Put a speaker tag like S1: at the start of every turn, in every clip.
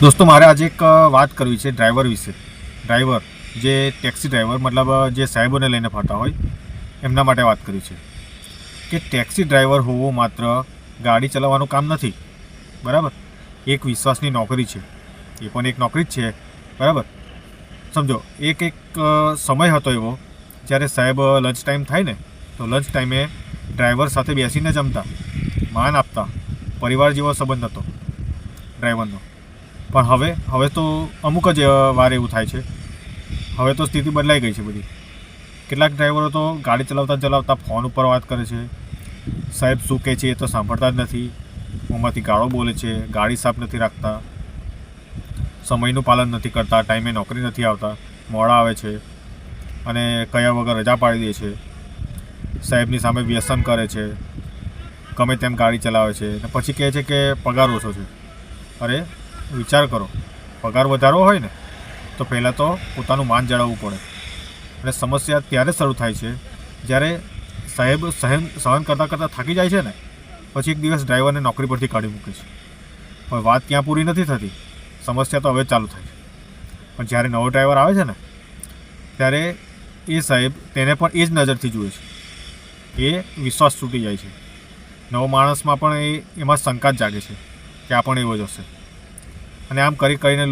S1: दोस्तों मारे आज एक बात करवी है ड्राइवर विषे। ड्राइवर जे टेक्सी ड्राइवर मतलब जे साहेबों ने लईने फरता होय एमना माटे बात करवी है कि टेक्सी ड्राइवर होवो मात्र गाड़ी चलाववानुं काम नथी, बराबर। एक विश्वासनी नौकरी है, ये पण एक नौकरी ज छे, बराबर। समझो एक समय हतो एवो ज्यारे साहेब लंच टाइम थाय ने तो लंच टाइमे ड्राइवर साथे बेसीने जमता, मान आपता, परिवार जेवो संबंध हतो ड्राइवरनो। पण हवे तो अमुक ज वार एवुं थाय छे। हवे तो स्थिति बदलाई गई है बधी। केटलाक ड्राइवरो तो गाड़ी चलावता चलावता फोन पर बात करे छे, साहेब शुं कहे छे ए तो सांभळता ज नथी, मोंमांथी गाळो बोले छे, गाड़ी साफ नथी राखता, समयनुं पालन नथी करता, टाइमे नौकरी नथी आवता, मोड़ा आवे छे अने कह्या वगर रजा पाड़ी दे छे, साहेबनी सामे व्यसन करे छे, गमे तेम गाड़ी चलावे छे ने पछी कहे छे के पगार ओछो छे। अरे विचार करो, पगार वधारવો હોય ને તો પહેલાં તો પોતાનું માન જાળવવું પડે અને સમસ્યા ત્યારે શરૂ થાય છે જ્યારે સાહેબ સહન કરતાં કરતાં થાકી જાય છે ને પછી એક દિવસ ડ્રાઈવરને નોકરી પરથી કાઢી મૂકે છે। પણ વાત ત્યાં પૂરી નથી થતી, સમસ્યા તો હવે ચાલુ થાય છે। પણ જ્યારે નવો ડ્રાઈવર આવે છે ને ત્યારે એ સાહેબ તેને પણ એ જ નજરથી જુએ છે, એ વિશ્વાસ તૂટી જાય છે। નવો માણસમાં પણ એમાં શંકા જ જાગે છે કે આ પણ એવો જ હશે। અને આમ કરી કરીને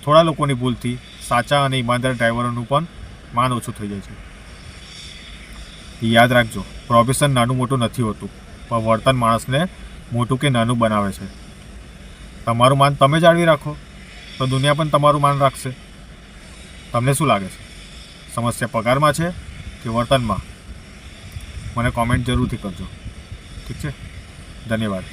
S1: થોડા લોકોની ભૂલથી સાચા અને ઈમાનદાર ડ્રાઈવરોનું પણ માન ઓછું થઈ જાય છે। યાદ રાખજો, પ્રોફેશન નાનું મોટું નથી હોતું, પણ વર્તન માણસને મોટું કે નાનું બનાવે છે। તમારું માન તમે જાળવી રાખો તો દુનિયા પણ તમારું માન રાખશે। તમને શું લાગે છે, સમસ્યા પગારમાં છે કે વર્તનમાં? મને કોમેન્ટ જરૂરથી કરજો, ઠીક છે? ધન્યવાદ।